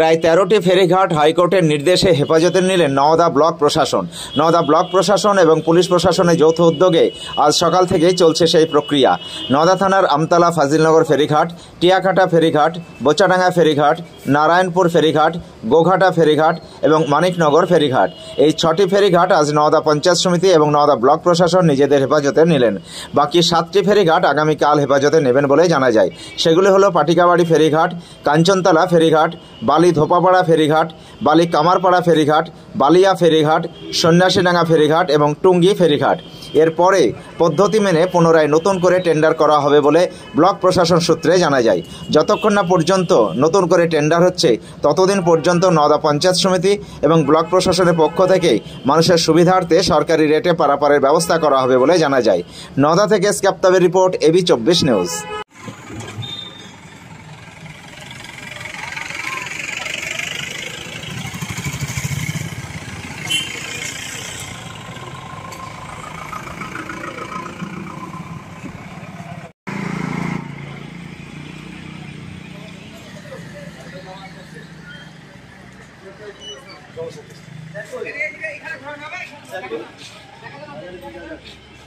প্রায় 13টি ফেরিঘাট হাইকোর্টের নির্দেশে হেফাজতে নিলেন নওদা ব্লক প্রশাসন। নওদা ব্লক প্রশাসন এবং পুলিশ প্রশাসনের যৌথ উদ্যোগে আজ সকাল থেকেই চলছে সেই প্রক্রিয়া। নওদা থানার আমতলা ফাজিলনগর ফেরিঘাট, টিয়াকাটা ফেরিঘাট, বোচাডাঙ্গা ফেরিঘাট, নারায়ণপুর ফেরিঘাট, গোঘাটা ফেরিঘাট এবং মানিকনগর ফেরিঘাট, এই 6টি ফেরিঘাট আজ নওদা পঞ্চায়েত সমিতি এবং নওদা ব্লক প্রশাসন নিজেদের হেফাজতে নিলেন। বাকি 7টি ফেরিঘাট আগামীকাল হেফাজতে নেবেন বলে জানা যায়। সেগুলি হলো পাটিকাবাড়ি ফেরিঘাট, কাঞ্চনতলা ফেরিঘাট, বালি ধোপাপাড়া ফেরিঘাট, বালি কামারপাড়া ফেরিঘাট, বালিয়া ফেরিঘাট, সন্ন্যাসীডাঙ্গা ফেরিঘাট এবং টুঙ্গি ফেরিঘাট। এরপরে পদ্ধতি মেনে পুনরায় নতুন করে টেন্ডার করা হবে বলে ব্লক প্রশাসন সূত্রে জানা যায়। যতক্ষণ না পর্যন্ত নতুন করে টেন্ডার হচ্ছে ততদিন পর্যন্ত নওদা পঞ্চায়েত সমিতি এবং ব্লক প্রশাসনের পক্ষ থেকে মানুষের সুবিধার্থে সরকারি রেটে পারাপারের ব্যবস্থা করা হবে বলে জানা যায়। নওদা থেকে স্ক্যাপ্তাবের রিপোর্ট, এবি 24 নিউজ।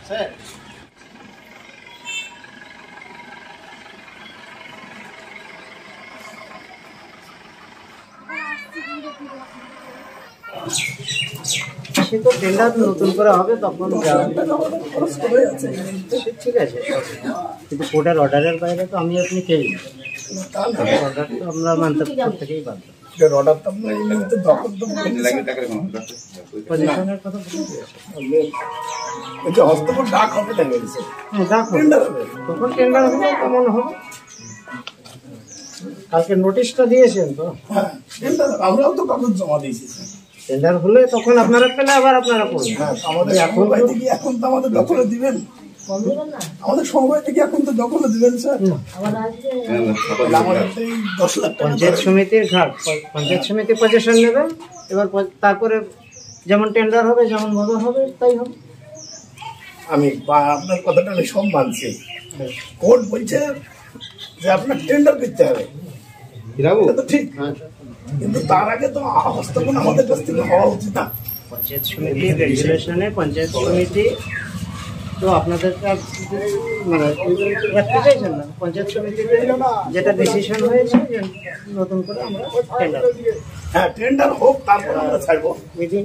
স্যার সে তো টেন্ডার নতুন করে হবে তখন ঠিক আছে, কিন্তু কোর্টের অর্ডারের বাইরে তো আমি আপনি কেই অর্ডার তো আমরা মানতে থেকেই বাধ্য। পজিশনের কথা তখন টেন্ডার হবে কেমন হবে। কালকে নোটিশটা দিয়েছেন তো, আমরাও তো কাগজ জমা দিয়েছি। টেন্ডার হলে তখন আপনারা পেলে আবার আপনারা করবেন। আমাদের এখন থেকে এখন তো আমাদের দখলে দিবেন, আমাদের সময় থেকে এখন তো দখলে দিবেন স্যার। পঞ্চায়েত সমিতির ঘাট, পঞ্চায়েত সমিতি পজিশন নেবে, এবার তারপরে যেমন টেন্ডার হবে যেমন ভাবে হবে তাই হবে। আমি আপনার কথাটা আমি সব মানছি। কোর্ট বলছে যে আপনার টেন্ডার করতে হবে, তো ঠিক, কিন্তু তার আগে তো হস্তক্ষেপ আমাদের কাছ থেকে হওয়া উচিত না। পঞ্চায়েত সমিতি রেগুলেশনে পঞ্চায়েত সমিতি তো আপনাদের মানে চাইছেন না, পঞ্চায়েত সমিতিতে যেটা ডিসিশন হয়েছে যে নতুন করে আমরা টেন্ডার, হ্যাঁ টেন্ডার হোক তারপর আমরা ছাড়বো মিটিং।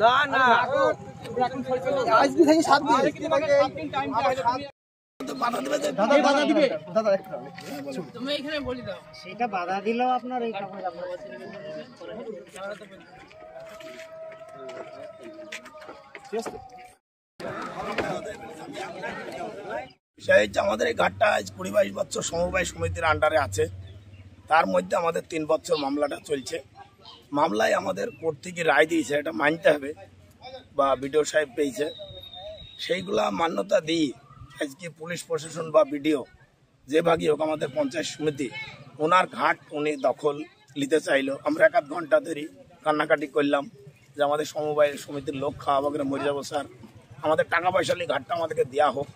না না আজকে থেকে 7 দিন বাধা দেবে, দাদা বাধা দিবে, দাদা একটু তুমি এখানে বলি দাও, সেটা বাধা দিলেও আপনার এই কাগজ আপনার বিষয় হচ্ছে আমাদের এই ঘাটটা আজ 20-22 বছর সমবায় সমিতির আন্ডারে আছে। তার মধ্যে আমাদের 3 বছর মামলাটা চলছে। মামলায় আমাদের কোর্ট থেকে রায় দিয়েছে, এটা মানতে হবে, বা বিডিও সাহেব পেয়েছে, সেইগুলা মান্যতা দিই আজকে পুলিশ প্রশাসন বা বিডিও যে ভাগই হোক আমাদের পঞ্চায়েত সমিতি ওনার ঘাট উনি দখল নিতে চাইলো। আমরা 1-8 ঘন্টা ধরে কান্নাকাটি করলাম যে আমাদের সমবায় সমিতির লোক খাওয়া বাগরে মরে যাবো স্যার, আমাদের টাকা পয়সা নিয়ে ঘাটটা আমাদেরকে দেওয়া হোক।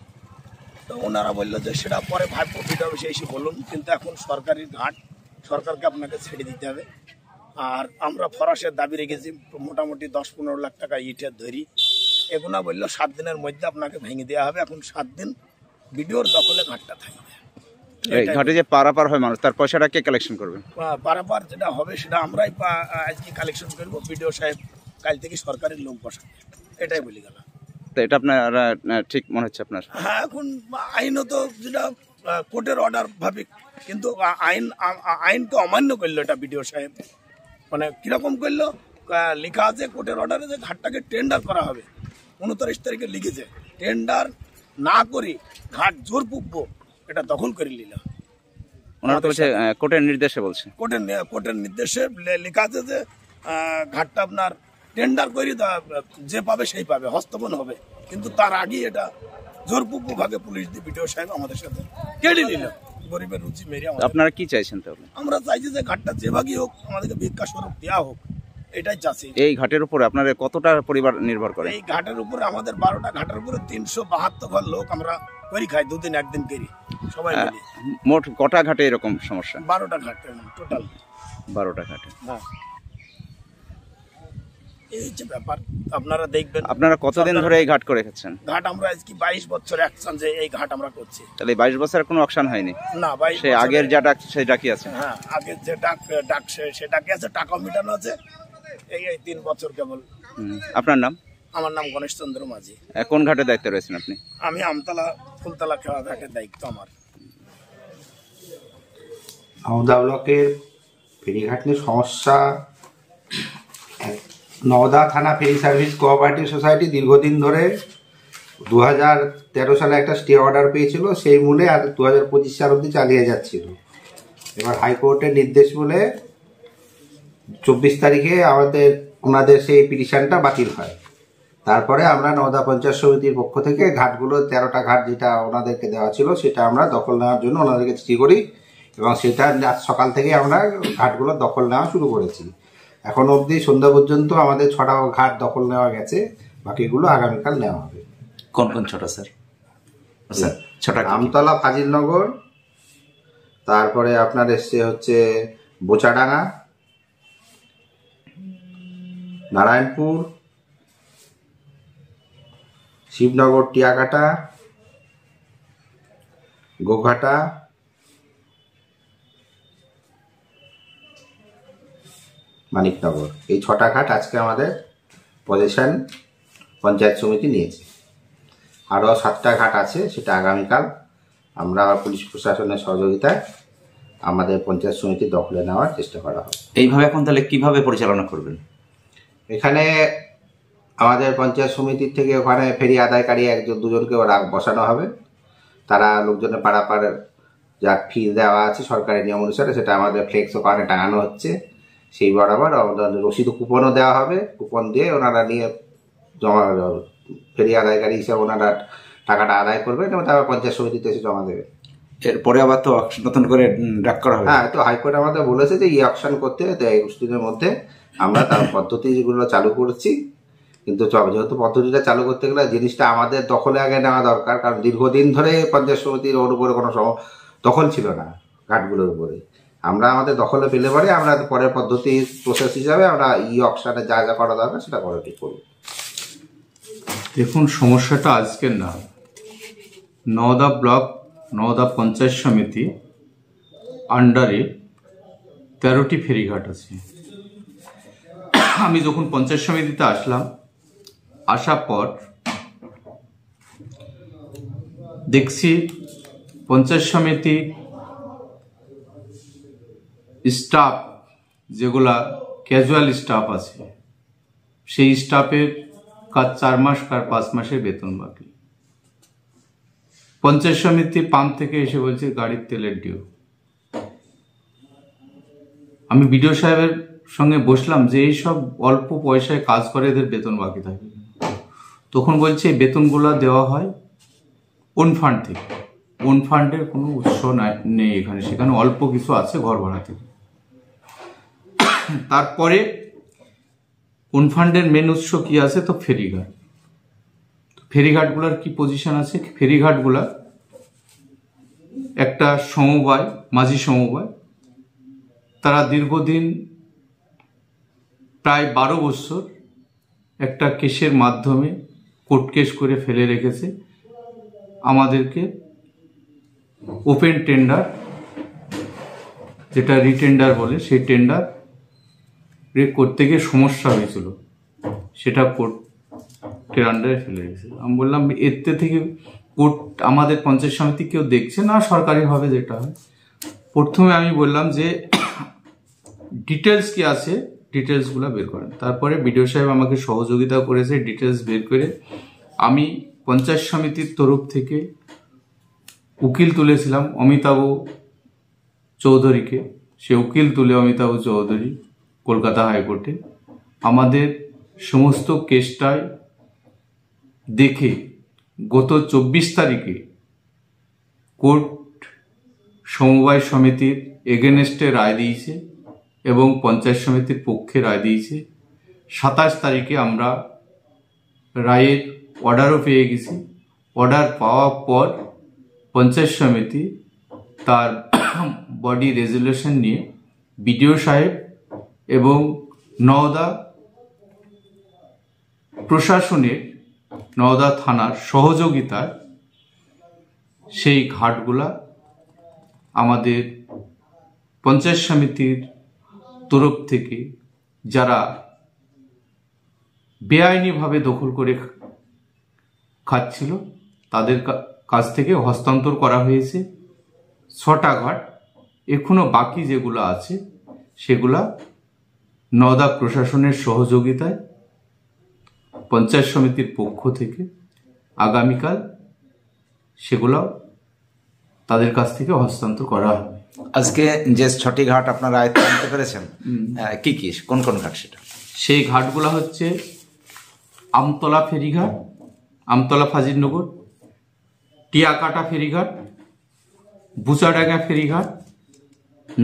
তো ওনারা বললো যে সেটা পরে ভাই প্রফিট হবে সেই এসে বলুন, কিন্তু এখন সরকারি ঘাট, সরকারকে আপনাকে ছেড়ে দিতে হবে। আর আমরা ফরাসের দাবি রেখেছি মোটামুটি 10-15 লাখ টাকা ইটের ধরি, এগুলো বললো 7 দিনের মধ্যে আপনাকে ভেঙে দেওয়া হবে। এখন 7 দিন বিডিওর দখলে ঘাটটা থাকবে। ঘাটে যে পারাপার হয় মানুষ, তার পয়সাটা কে কালেকশন করবে? পারাপার যেটা হবে সেটা আমরাই আজকে কালেকশন করবো। বিডিও সাহেব কাল থেকে সরকারের লোক বসাবে, এটাই বলি গেল। তো এটা আপনার ঠিক মনে হচ্ছে আপনার? হ্যাঁ, এখন আইনত যেটা কোর্টের অর্ডার ভাবে, কিন্তু আইনকে অমান্য করলো এটা বিডিও সাহেব। মানে কিরকম করলো, লেখা আছে কোর্টের অর্ডারে যে ঘাটটাকে টেন্ডার করা হবে, 29 তারিখে লিখেছে, টেন্ডার না করে ঘাট জোর পুকবো এটা দখল করে নিল। ওনারা তো বলছে কোর্টের নির্দেশে, বলছে কোর্টের নির্দেশে লেখা আছে যে ঘাটটা আপনার টেন্ডার করে যে পাবে সেই পাবে, হস্তপন হবে। কিন্তু তার আগে এটা জোরপূর্ব ভাগে পুলিশ দিয়ে বিডিও সাহেব আমাদের সাথে কেড়ে নিল, গরিবের রুচি মেরে। আপনারা কি চাইছেন? তো আমরা চাইছি যে ঘাটটা যে ভাগই হোক আমাদেরকে ভিক্ষা স্বরূপ দেওয়া হোক, এটাই চাষি। এই ঘাটের উপরে আপনার কতটা পরিবার নির্ভর করে? এই ঘাটের উপরে আমাদের 12টা ঘাটের উপরে 372 ঘর লোক আমরা করি খাই, দুদিন একদিন করি সবাই মিলে। মোট কটা ঘাটে এরকম সমস্যা? 12টা ঘাট টোটাল। 12টা ঘাটে। হ্যাঁ, এই হচ্ছে ব্যাপার। আপনারা দেখবেন। আপনারা কতদিন ধরে এই ঘাট করে রেখেছেন? ঘাট আমরা আজকে 22 বছর অ্যাকশন যে এই ঘাট আমরা করছি। তাহলে 22 বছরের কোনো অকশন হয়নি? না, 22 সেই আগের যা ডাক সেই ডাকি আছে। হ্যাঁ, আগের যে ডাক সে ডাকে আছে, টাকা মিটানো আছে। এই 3 বছর কেবল। আপনার নাম? আমার নাম গণেশ চন্দ্র মাঝি। কোন ঘাটের দায়িত্বে রয়েছেন আপনি? আমি আমতলা ফুলতলা খেওয়া ঘাটের দায়িত্ব আমার। নওদা ব্লকের ফেরিঘাট নিয়ে সমস্যা। নওদা থানা ফেরি সার্ভিস কোঅপারেটিভ সোসাইটি দীর্ঘদিন ধরে 2013 সালে একটা স্টে অর্ডার পেয়েছিল, সেই মূলে আর 2025 সাল অবধি চালিয়ে যাচ্ছিল। এবার হাইকোর্টের নির্দেশ বলে 24 তারিখে ওনাদের সেই পিটিশনটা বাতিল হয়। তারপরে আমরা নওদা পঞ্চায়েত সমিতির পক্ষ থেকে ঘাটগুলো 13টা ঘাট যেটা ওনাদেরকে দেওয়া ছিল সেটা আমরা দখল নেওয়ার জন্য ওনাদেরকে চিঠি করি, এবং সেটা আজ সকাল থেকে আমরা ঘাটগুলো দখল নেওয়া শুরু করেছি। এখন অবধি সন্ধ্যা পর্যন্ত আমাদের 6টা ঘাট দখল নেওয়া গেছে, বাকিগুলো আগামীকাল নেওয়া হবে। কোন কোন ছটা স্যার? ছটা আমতলা, ফাজিলনগর, তারপরে আপনার এসছে হচ্ছে বোচাডাঙ্গা, নারায়ণপুর, শিবনগর, টিয়াকাটা, গোঘাটা, মানিকনগর। এই 6টা ঘাট আজকে আমাদের পজিশন পঞ্চায়েত সমিতি নিয়েছে। আরও 7টা ঘাট আছে, সেটা আগামীকাল আমরা পুলিশ প্রশাসনের সহযোগিতায় আমাদের পঞ্চায়েত সমিতি দখলে নেওয়ার চেষ্টা করা হবে। এইভাবে এখন তাহলে কিভাবে পরিচালনা করবেন? এখানে আমাদের পঞ্চায়েত সমিতির থেকে ওখানে ফেরি আদায়কারী 1-2জনকে বসানো হবে। তারা লোকজনের পাড়াপাড় যা ফি দেওয়া আছে সরকারি নিয়ম অনুসারে সেটা আমাদের ফ্লেক্স ওখানে টাঙানো হচ্ছে। সেই বরাবর আমাদের রসিদ কুপনও দেওয়া হবে। কুপন দিয়ে ওনারা নিয়ে জমা, ফেরি আদায়কারী হিসাবে ওনারা টাকাটা আদায় করবেন এবং তারপর পঞ্চায়েত সমিতিতে এসে জমা দেবে। এরপরে আবার তো নতুন করে ডাক করা হবে। হ্যাঁ, তো হাইকোর্ট আমাদের বলেছে যে অকশন করতে 21 দিনের মধ্যে আমরা তার পদ্ধতিগুলো চালু করছি। কিন্তু যেহেতু পদ্ধতিটা চালু করতে গেলে জিনিসটা আমাদের দখলে আগে নেওয়া দরকার, কারণ দীর্ঘদিন ধরে পঞ্চায়েত সমিতির ওর উপরে কোনো দখল ছিল না ঘাটগুলোর উপরে। আমরা আমাদের দখলে পেলে পরে আমরা পরের পদ্ধতি প্রসেস হিসাবে আমরা অকশনে যা যা করা দরকার সেটা করে ঠিক করব। দেখুন, সমস্যাটা আজকের না। নওদা ব্লক, নওদা পঞ্চায়েত সমিতি আন্ডারে 13টি ফেরিঘাট আছে। আমি যখন পঞ্চায়েত সমিতিতে আসলাম, আসার পর দেখছি পঞ্চায়েত সমিতি স্টাফ যেগুলা ক্যাজুয়াল স্টাফ আছে, সেই স্টাফের কাজ 4 মাস কার 5 মাসের বেতন বাকি। পঞ্চায়েত সমিতি পাম্প থেকে এসে বলছে গাড়ির তেলের ডিউ। আমি বিডিও সাহেবের সঙ্গে বসলাম যে এই সব অল্প পয়সায় কাজ করে এদের বেতন বাকি থাকে। তখন বলছে বেতনগুলো দেওয়া হয় ওন ফান্ড থেকে। ওন ফান্ডের কোনো উৎস নেই এখানে, সেখানে অল্প কিছু আছে ঘর ভাড়া থেকে। তারপরে ওন ফান্ডের মেন উৎস কি আছে? তো ফেরিঘাট। ফেরিঘাটগুলোর কি পজিশন আছে? ফেরিঘাটগুলা একটা সমবায়, মাঝি সমবায়, তারা দীর্ঘদিন প্রায় 12 বছর একটা কেসের মাধ্যমে কোর্ট কেস করে ফেলে রেখেছে। আমাদেরকে ওপেন টেন্ডার, যেটা রিটেন্ডার বলে, সেই টেন্ডার করতে গিয়ে সমস্যা হয়েছিল, সেটা কোর্টের আন্ডারে ফেলে রেখেছে। আমি বললাম এতে থেকে কোর্ট আমাদের পঞ্চায়েত সমিতি কেউ দেখছে না, সরকারিভাবে যেটা হয়। প্রথমে আমি বললাম যে ডিটেলস কি আছে, ডিটেলসগুলো বের করেন। তারপরে বিডিও সাহেব আমাকে সহযোগিতা করেছে ডিটেলস বের করে। আমি পঞ্চায়েত সমিতির তরফ থেকে উকিল তুলেছিলাম অমিতাভ চৌধুরীকে। সে উকিল তুলে অমিতাভ চৌধুরী কলকাতা হাইকোর্টে আমাদের সমস্ত কেসটায় দেখে গত 24 তারিখে কোর্ট সমবায় সমিতির এগেনস্টে রায় দিয়েছে এবং পঞ্চায়েত সমিতির পক্ষে রায় দিয়েছে। 27 তারিখে আমরা রায়ের অর্ডারও পেয়ে গেছি। অর্ডার পাওয়ার পর পঞ্চায়েত সমিতি তার বডি রেজলিউশন নিয়ে বিডিও সাহেব এবং নওদা প্রশাসনের, নওদা থানার সহযোগিতায় সেই ঘাটগুলা আমাদের পঞ্চায়েত সমিতির তরফ থেকে যারা বেআইনিভাবে দখল করে খাচ্ছিল তাদের কাছ থেকে হস্তান্তর করা হয়েছে 6টা ঘাট। এখনো বাকি যেগুলো আছে সেগুলা নওদা প্রশাসনের সহযোগিতায় পঞ্চায়েত সমিতির পক্ষ থেকে আগামীকাল সেগুলো তাদের কাছ থেকে হস্তান্তর করা হবে। আজকে যে 6টি ঘাট আপনারা আয়ত্তে আনতে পেরেছেন, কি কি, কোন কোন ঘাট সেটা? সেই ঘাটগুলো হচ্ছে আমতলা ফেরিঘাট, আমতলা ফাজিলনগর, টিয়াকাটা ফেরিঘাট, বুচাডাঙ্গা ফেরিঘাট,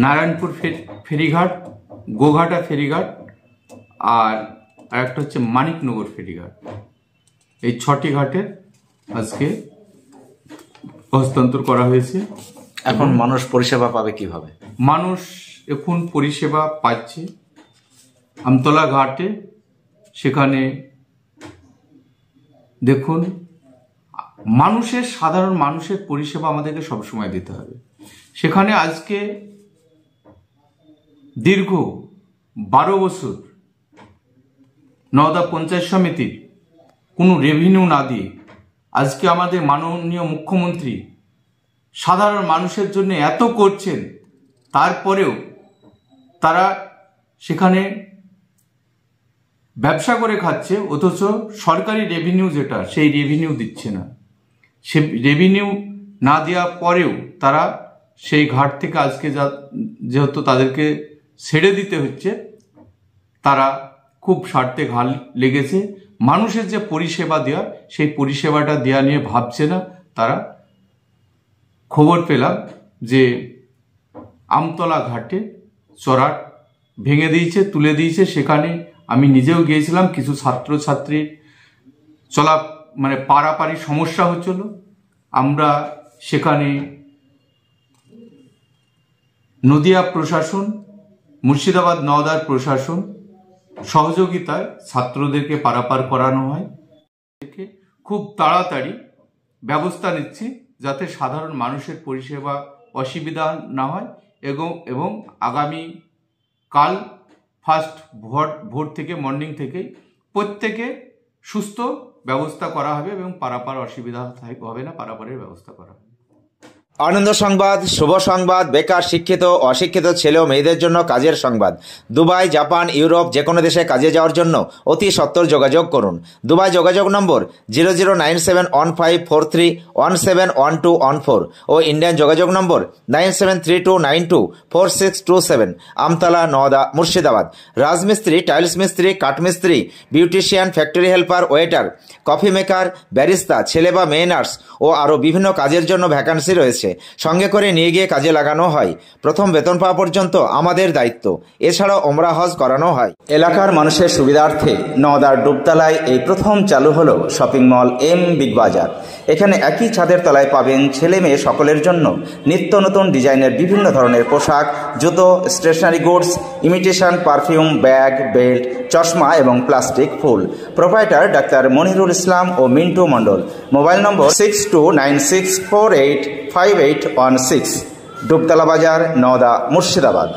নারায়ণপুর ফেরিঘাট, গোঘাটা ফেরিঘাট আর একটা হচ্ছে মানিকনগর ফেরিঘাট। এই 6টি ঘাটের আজকে হস্তান্তর করা হয়েছে। এখন মানুষ পরিষেবা পাবে কিভাবে? মানুষ এখন পরিষেবা পাচ্ছে আমতলা ঘাটে। সেখানে দেখুন, সাধারণ মানুষের পরিষেবা আমাদেরকে সবসময় দিতে হবে। সেখানে আজকে দীর্ঘ 12 বছর নওদা পঞ্চায়েত সমিতির কোনো রেভিনিউ না দিয়ে আজকে আমাদের মাননীয় মুখ্যমন্ত্রী সাধারণ মানুষের জন্য এত করছেন, তারপরেও তারা সেখানে ব্যবসা করে খাচ্ছে, অথচ সরকারি রেভিনিউ যেটা সেই রেভিনিউ দিচ্ছে না। সে রেভিনিউ না দেওয়ার পরেও তারা সেই ঘাট থেকে আজকে যেহেতু তাদেরকে ছেড়ে দিতে হচ্ছে, তারা খুব স্বার্থে ঘাল লেগেছে। মানুষের যে পরিষেবা দেওয়া সেই পরিষেবাটা দেওয়া নিয়ে ভাবছে না তারা। খবর পেলাম যে আমতলা ঘাটে চড়াট ভেঙে দিয়েছে, তুলে দিয়েছে। সেখানে আমি নিজেও গিয়েছিলাম, কিছু ছাত্রছাত্রীর পারাপারি সমস্যা হচ্ছিল। আমরা সেখানে নদিয়া প্রশাসন, মুর্শিদাবাদ নওদার প্রশাসন সহযোগিতায় ছাত্রদেরকে পারাপার করানো হয়। খুব তাড়াতাড়ি ব্যবস্থা নিচ্ছি যাতে সাধারণ মানুষের পরিষেবা অসুবিধা না হয় এবং আগামী কাল ফার্স্ট ভোর থেকে, মর্নিং থেকে প্রত্যেকে সুস্থ ব্যবস্থা করা হবে এবং পারাপার অসুবিধা হবে না, পারাপারের ব্যবস্থা করা হবে। আনন্দ সংবাদ, শুভ সংবাদ, বেকার, শিক্ষিত, অশিক্ষিত ছেলে ও মেয়েদের জন্য কাজের সংবাদ। দুবাই, জাপান, ইউরোপ যে কোনো দেশে কাজে যাওয়ার জন্য অতি সত্বর যোগাযোগ করুন। দুবাই যোগাযোগ নম্বর 00971543171214 ও ইন্ডিয়ান যোগাযোগ নম্বর 9732924627। আমতলা, নওদা, মুর্শিদাবাদ। রাজমিস্ত্রি, টাইলস মিস্ত্রি, কাঠমিস্ত্রি, beautician, factory helper, waiter, coffee maker, barista, ছেলে বা মেয়ে নার্স ও আরও বিভিন্ন কাজের জন্য ভ্যাকান্সি রয়েছে। সঙ্গে করে নিয়ে গিয়ে কাজে লাগানো হয়। প্রথম বেতন পাওয়া পর্যন্ত আমাদের দায়িত্ব। এছাড়াও ওমরা হজ করানো হয়। এলাকার মানুষের সুবিধার্থে নওদার ডুবতলায় এই প্রথম চালু হলো শপিং মল এম বিগ বাজার। এখানে একই ছাদের তলায় পাবেন ছেলে মেয়ে সকলের জন্য নিত্য নতুন ডিজাইনের বিভিন্ন ধরনের পোশাক, জুতো, stationery goods, imitation perfume, bag, belt, চশমা এবং প্লাস্টিক ফুল। প্রোপাইটার ডাক্তার মনিরুল ইসলাম ও মিন্টু মণ্ডল। Mobile number 6296485816। ডুবতলা বাজার, নওদা, মুর্শিদাবাদ।